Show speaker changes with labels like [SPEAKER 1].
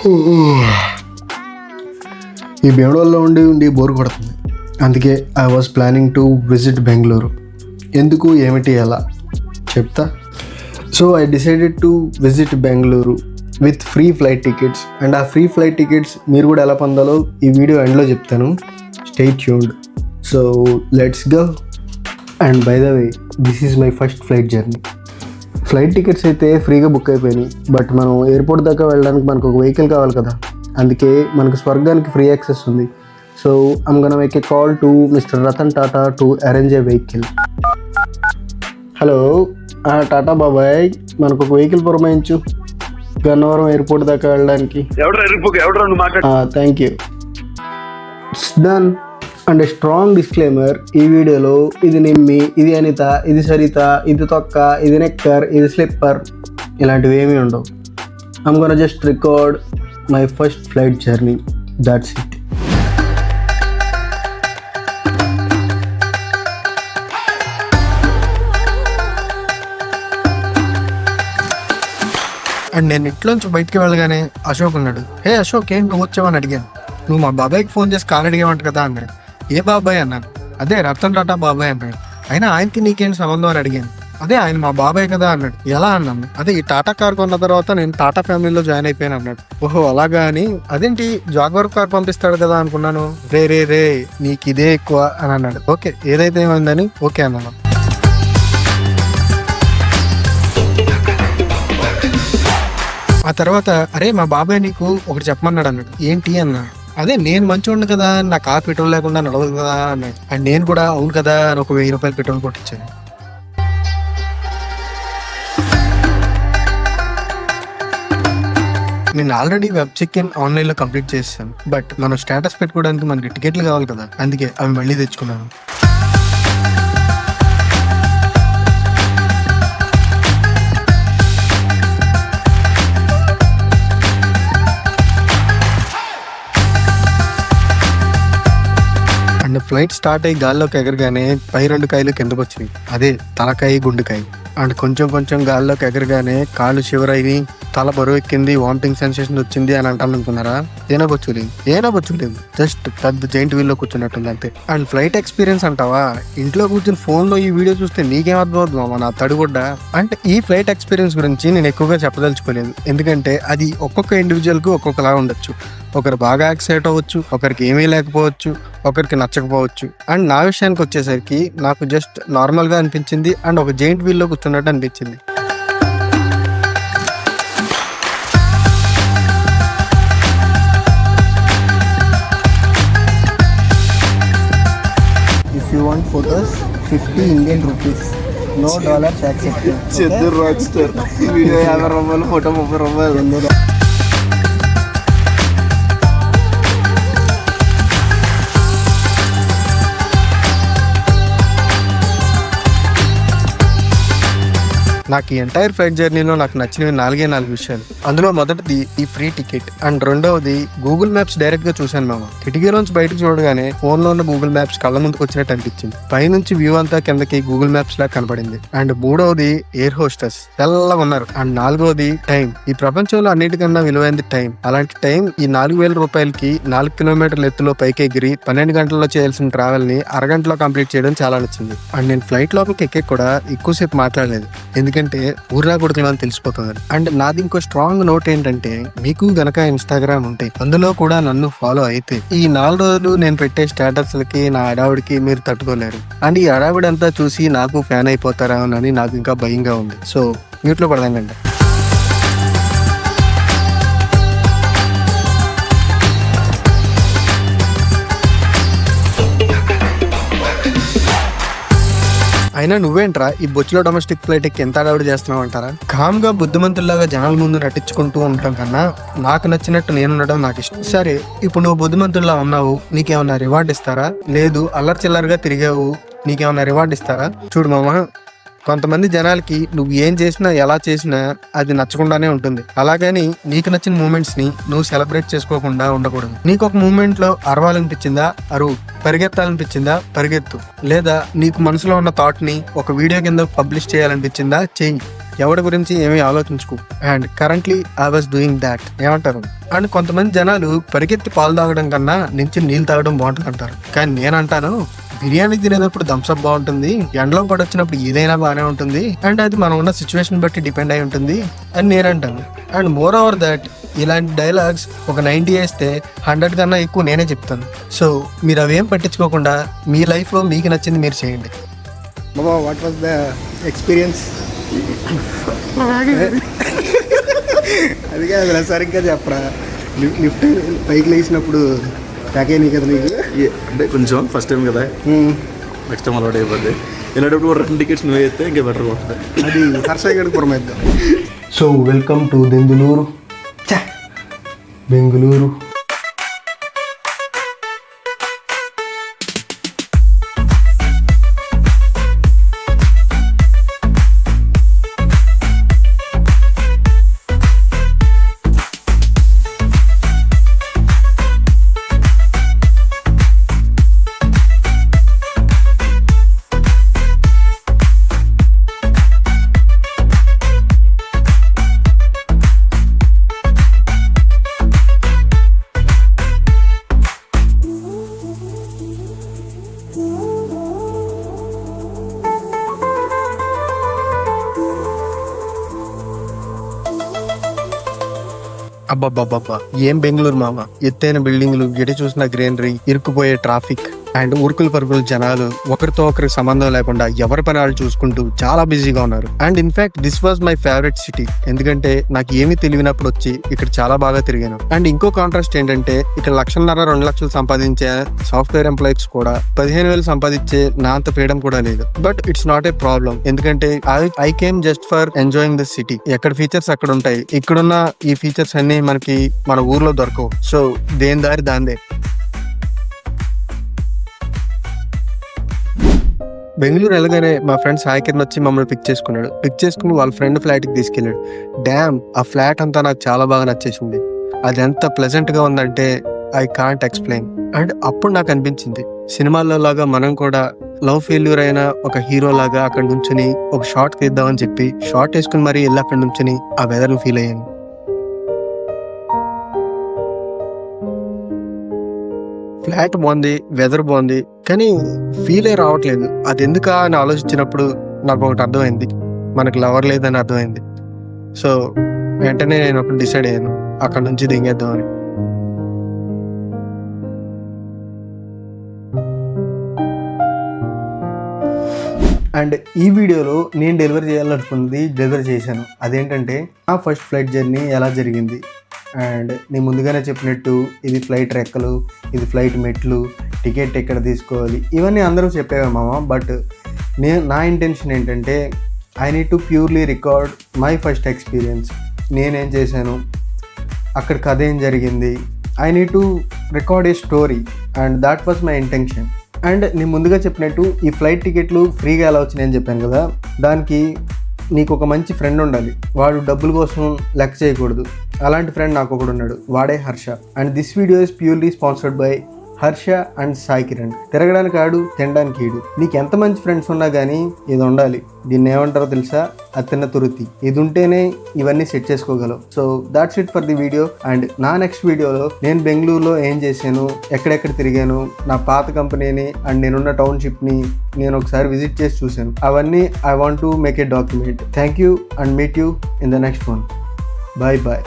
[SPEAKER 1] ఈ బెంగళూరులో ఉండి బోర్ కొడుతుంది. అందుకే I was planning to visit Bengaluru. ఎందుకు, ఏమిటి, ఎలా చెప్తా. So I decided to visit Bengaluru with free flight tickets. And ఆ ఫ్రీ ఫ్లైట్ టికెట్స్ మీరు కూడా ఎలా పొందాలో ఈ వీడియో ఎండ్లో చెప్తాను. Stay tuned. So let's go. And by the way, this is my first flight journey. Flight tickets అయితే ఫ్రీగా బుక్ అయిపోయినాయి. బట్ మనం ఎయిర్పోర్ట్ దాకా వెళ్ళడానికి మనకు ఒక వెహికల్ కావాలి కదా. అందుకే మనకు స్వర్గానికి ఫ్రీ యాక్సెస్ ఉంది. So I'm gonna make a call to mister Ratan Tata to arrange a vehicle. Hello Tata బాబాయ్, మనకు ఒక వెహికల్ పురమాయించు గన్నవరం ఎయిర్పోర్ట్ దాకా వెళ్ళడానికి. Thank you. It's done. And strong disclaimer, ఈ వీడియోలో ఇది నిమ్మి, ఇది అనిత, ఇది సరిత, ఇది తొక్క, ఇది నెక్కర్, ఇది స్లిప్పర్ ఇలాంటివి ఏమీ ఉండవు. I'm gonna just record my first flight journey. That's it.
[SPEAKER 2] And నేను ఇంట్లోంచి బయటికి వెళ్ళగానే అశోక్ ఉన్నాడు. హే అశోక్, ఏం నువ్వు వచ్చావని అడిగాను. నువ్వు మా బాబాయ్కి ఫోన్ చేసి కాల్ అడిగావంట కదా అన్నాడు. ఏ బాబాయ్ అన్నాను. అదే రతన్ టాటా బాబాయ్ అన్నాడు. అయినా ఆయనకి నీకేంటి సంబంధం అని అడిగాను. అదే ఆయన మా బాబాయ్ కదా అన్నాడు. ఎలా అన్నాను. అదే ఈ టాటా కార్ కొన్న తర్వాత నేను టాటా ఫ్యామిలీలో జాయిన్ అయిపోయాను అన్నాడు. ఓహో అలాగా అని. అదేంటి జాగ్వర్ కార్ పంపిస్తాడు కదా అనుకున్నాను. రే నీకు ఇదే ఎక్కువ అని అన్నాడు. ఓకే ఏదైతే ఏమైందని ఓకే అన్నాను. ఆ తర్వాత అరే మా బాబాయ్ నీకు ఒకటి చెప్పమన్నాడు అన్నాడు. ఏంటి అన్నా. అదే నేను మంచివాడిని కదా, నా కార్ పెట్రోల్ లేకుండా నడవదు కదా అన్నాడు. అండ్ నేను కూడా అవును కదా అని ఒక 1000 రూపాయలు పెట్రోల్ కొట్టించాను. నేను ఆల్రెడీ వెబ్ చెక్ ఇన్ ఆన్లైన్లో కంప్లీట్ చేశాను. బట్ మనం స్టేటస్ పెట్టుకోవడానికి మనకి టికెట్లు కావాలి కదా, అందుకే అవి మళ్ళీ తెచ్చుకున్నాను. అండ్ ఫ్లైట్ స్టార్ట్ అయ్యి గాల్లోకి ఎగరగానే పై 2 కాయలు కిందకు వచ్చినాయి. అదే తలకాయ, గుండెకాయ. అండ్ కొంచెం గాల్లోకి ఎగరగానే కాళ్ళు శివరయ్యి, తల బరువు ఎక్కింది, వామిటింగ్ సెన్సేషన్ వచ్చింది అని అంటానుకున్నారా? ఏనబొచ్చులేదు. జస్ట్ పెద్ద జైంట్ వీల్లో కూర్చున్నట్టుంది అంతే. అండ్ ఫ్లైట్ ఎక్స్పీరియన్స్ అంటావా, ఇంట్లో కూర్చుని ఫోన్లో ఈ వీడియో చూస్తే నీకేం అర్థమవుతుంది మామ, నా తడిగుడ్డ. అంటే ఈ ఫ్లైట్ ఎక్స్పీరియన్స్ గురించి నేను ఎక్కువగా చెప్పదలుచుకోలేదు. ఎందుకంటే అది ఒక్కొక్క ఇండివిజువల్కి ఒక్కొక్కలా ఉండొచ్చు. ఒకరు బాగా ఎక్సైట్ అవ్వచ్చు, ఒకరికి ఏమీ లేకపోవచ్చు, ఒకరికి నచ్చకపోవచ్చు. అండ్ నా విషయానికి వచ్చేసరికి నాకు జస్ట్ నార్మల్గా అనిపించింది. అండ్ ఒక జైంట్ వీల్లో కూర్చున్నట్టు అనిపించింది.
[SPEAKER 1] If you want photos, 50 Indian rupees. No dollars accepted.
[SPEAKER 3] Cheddar Roadster. Video 50 రూపాయలు, ఫోటో 30 రూపాయలు.
[SPEAKER 2] నాకు ఈ ఎంటైర్ ఫ్లైట్ జర్నీలో నాకు నచ్చినవి 4 విషయాలు. అందులో మొదటిది ఈ ఫ్రీ టికెట్. అండ్ రెండవది గూగుల్ మ్యాప్స్ డైరెక్ట్ గా చూశాను మామ. కిటికీలోంచి బయటకు చూడగానే ఫోన్ లో ఉన్న గూగుల్ మ్యాప్స్ కళ్ళ ముందుకు వచ్చినట్టు అనిపించింది. పైనుంచి వ్యూ అంతా కిందకి గూగుల్ మ్యాప్స్ లా కనపడింది. అండ్ మూడవది ఎయిర్ హోస్టెస్ తెల్లగా ఉన్నారు. అండ్ 4వది టైం. ఈ ప్రపంచంలో అన్నిటికన్నా విలువైనది టైం. అలాంటి టైం ఈ 4000 రూపాయలకి 4 కిలోమీటర్ల ఎత్తులో పైకి ఎగిరి 12 గంటల్లో చేయాల్సిన ట్రావెల్ ని అరగంటలో కంప్లీట్ చేయడం చాలా నచ్చింది. అండ్ నేను ఫ్లైట్ లోపలికి ఎక్కి కూడా ఎక్కువసేపు మాట్లాడలేదు, ఎందుకంటే ఊర్రా కొడుకున్నా అని తెలిసిపోతుంది. అండ్ నాది ఇంకో స్ట్రాంగ్ నోట్ ఏంటంటే, మీకు గనక ఇన్స్టాగ్రామ్ ఉంటే అందులో కూడా నన్ను ఫాలో అయితే ఈ 4 రోజులు నేను పెట్టే స్టేటస్లకి నా హడావుడికి మీరు తట్టుకోలేరు. అండ్ ఈ హడావుడి అంతా చూసి నాకు ఫ్యాన్ అయిపోతారా అని నాకు ఇంకా భయంగా ఉంది. సో మ్యూట్లో పడదానండి. అయినా నువ్వేంట్రా ఈ బొచ్చులో డొమెస్టిక్ ఫ్లైట్ ఎక్కి ఎంత అడవుడు చేస్తున్నావు అంటారా? కామ్ గా బుద్ధిమంతుల్లాగా జనాల ముందు నటించుకుంటూ ఉండటం కన్నా నాకు నచ్చినట్టు నేను ఉండడం నాకు ఇష్టం. సరే, ఇప్పుడు నువ్వు బుద్ధిమంతుల్లా ఉన్నావు, నీకేమన్నా రివార్డ్ ఇస్తారా? లేదు అల్లరి చిల్లరగా తిరిగావు, నీకేమన్నా రివార్డ్ ఇస్తారా? చూడు మామ, కొంతమంది జనాలకి నువ్వు ఏం చేసినా ఎలా చేసినా అది నచ్చకుండానే ఉంటుంది. అలాగని నీకు నచ్చిన మూమెంట్స్ ని నువ్వు సెలబ్రేట్ చేసుకోకుండా ఉండకూడదు. నీకు ఒక మూమెంట్ లో అరవాలనిపించిందా అరువు, పరిగెత్తాలనిపించిందా పరిగెత్తు, లేదా నీకు మనసులో ఉన్న థాట్ ని ఒక వీడియో కింద పబ్లిష్ చేయాలనిపించిందా చెయ్యి. ఎవరి గురించి ఏమీ ఆలోచించుకో. And currently I was doing that. ఏమంటారు? అండ్ కొంతమంది జనాలు పరిగెత్తి పాలు తాగడం కన్నా నుంచి నీళ్ళు తాగడం బాగుంటుంది అంటారు. కానీ నేనంటాను, బిర్యానీ తినేటప్పుడు థమ్స్అప్ బాగుంటుంది, ఎండలో పడొచ్చినప్పుడు ఏదైనా బాగానే ఉంటుంది, అండ్ అది మనం ఉన్న సిచ్యువేషన్ బట్టి డిపెండ్ అయి ఉంటుంది అని నేనంటాను. అండ్ మోర్ ఓవర్ దట్ ఇలాంటి డైలాగ్స్ ఒక 90 వేస్తే 100 కన్నా ఎక్కువ నేనే చెప్తాను. సో మీరు అవేం పట్టించుకోకుండా మీ లైఫ్లో మీకు నచ్చింది మీరు చేయండి.
[SPEAKER 1] బాబా, వాట్ వాజ్ ద ఎక్స్పీరియన్స్? అది కాదు, సరిగ్గా చెప్పరా. లిఫ్ట్ పైకి లేచినప్పుడు తాకేని కదా నీకు?
[SPEAKER 3] అంటే కొంచెం ఫస్ట్ టైం కదా, నెక్స్ట్ టైం అలవాటు అయిపోద్ది. వెళ్ళేటప్పుడు 2 టికెట్స్ నువ్వు అయితే ఇంకా బెటర్గా ఉంటుంది.
[SPEAKER 1] అది హర్షగడ్ పురమైద్దాం. So welcome to Bengaluru.
[SPEAKER 2] అబ్బబ్బబ్బబ్బా, ఏం బెంగళూరు మామ! ఎత్తైన బిల్డింగ్లు, ఎటు చూసిన గ్రీనరీ, ఇరుక్కుపోయే ట్రాఫిక్ అండ్ ఉరుకులు పరుగులు జనాలు, ఒకరితో ఒకరికి సంబంధం లేకుండా ఎవరి పని వాళ్ళు చూసుకుంటూ చాలా బిజీగా ఉన్నారు. And in fact this was my favourite city. ఎందుకంటే నాకు ఏమీ తెలియనప్పుడు వచ్చి ఇక్కడ చాలా బాగా తిరిగాను. అండ్ ఇంకో కాంట్రాస్ట్ ఏంటంటే ఇక్కడ 1.5 2 లక్షలు సంపాదించే సాఫ్ట్వేర్ ఎంప్లాయీస్ కూడా 15,000 సంపాదించే నా అంత ఫ్రీడమ్ కూడా లేదు. But it's not a problem, ఎందుకంటే I came just for enjoying this city. ఎక్కడ ఫీచర్స్ అక్కడ ఉంటాయి. ఇక్కడున్న ఈ ఫీచర్స్ అన్ని మనకి మన ఊర్లో దొరకవు. సో దేని దారి దాందే. బెంగళూరు వెళ్ళగానే మా ఫ్రెండ్ సాయి కిరణ్ వచ్చి మమ్మల్ని పిక్ చేసుకుని వాళ్ళ ఫ్రెండ్ ఫ్లాట్కి తీసుకెళ్ళాడు. డ్యామ్, ఆ ఫ్లాట్ అంతా నాకు చాలా బాగా నచ్చేసింది. అది ఎంత ప్లెజెంట్గా ఉందంటే ఐ కాంట్ ఎక్స్ప్లెయిన్. అండ్ అప్పుడు నాకు అనిపించింది, సినిమాల్లో లాగా మనం కూడా లవ్ ఫెయిల్యూర్ అయిన ఒక హీరో లాగా అక్కడ నుంచుని ఒక షార్ట్ తీద్దామని చెప్పి షార్ట్ వేసుకుని మరీ వెళ్ళి అక్కడ నుంచుని ఆ వెదర్ని ఫీల్ అయ్యాను. ఫ్లాట్ బాగుంది, వెదర్ బాగుంది, కానీ ఫీల్ అయ్యి రావట్లేదు. అది ఎందుకా అని ఆలోచించినప్పుడు నాకు ఒకటి అర్థమైంది, మనకు లవర్ లేదని అర్థమైంది. సో వెంటనే నేను ఒకటి డిసైడ్ అయ్యాను, అక్కడ నుంచి దిగేద్దామని. అండ్ ఈ వీడియోలో నేను డెలివరీ చేయాలనుకున్నది డెలివరీ చేశాను. అదేంటంటే నా ఫస్ట్ ఫ్లైట్ జర్నీ ఎలా జరిగింది. అండ్ నేను ముందుగానే చెప్పినట్టు ఇది ఫ్లైట్ రెక్కలు, ఇది ఫ్లైట్ మెట్లు, టికెట్ ఎక్కడ తీసుకోవాలి, ఇవన్నీ అందరూ చెప్పేవే మామ. బట్ నా ఇంటెన్షన్ ఏంటంటే I need to purely record my first experience. నేనేం చేశాను, అక్కడ కథ ఏం జరిగింది. I need to record A story and that was my intention. And నేను ముందుగా చెప్పినట్టు ఈ ఫ్లైట్ టికెట్లు ఫ్రీగా ఎలా వచ్చినాయని చెప్పాను కదా, దానికి నీకు ఒక మంచి ఫ్రెండ్ ఉండాలి. వాడు డబ్బుల కోసం లెక్క చేయకూడదు. అలాంటి ఫ్రెండ్ నాకు ఒకడు ఉన్నాడు, వాడే Harsha. And this video is purely sponsored by Harsha and Sai Kiran. తిరగడానికి ఆడు, తినడానికి ఈడు. నీకు ఎంత మంచి ఫ్రెండ్స్ ఉన్నా కానీ ఇది ఉండాలి. దీన్ని ఏమంటారో తెలుసా? అతిన్న తురుతి. ఇది ఉంటేనే ఇవన్నీ సెట్ చేసుకోగలవు. So that's it for the video. And నా నెక్స్ట్ వీడియోలో నేను బెంగళూరులో ఏం చేశాను, ఎక్కడెక్కడ తిరిగాను, నా పాత కంపెనీని అండ్ నేనున్న టౌన్షిప్ని నేను ఒకసారి విజిట్ చేసి చూశాను. అవన్నీ I want to make a document. Thank you and meet you in the next one. Bye bye.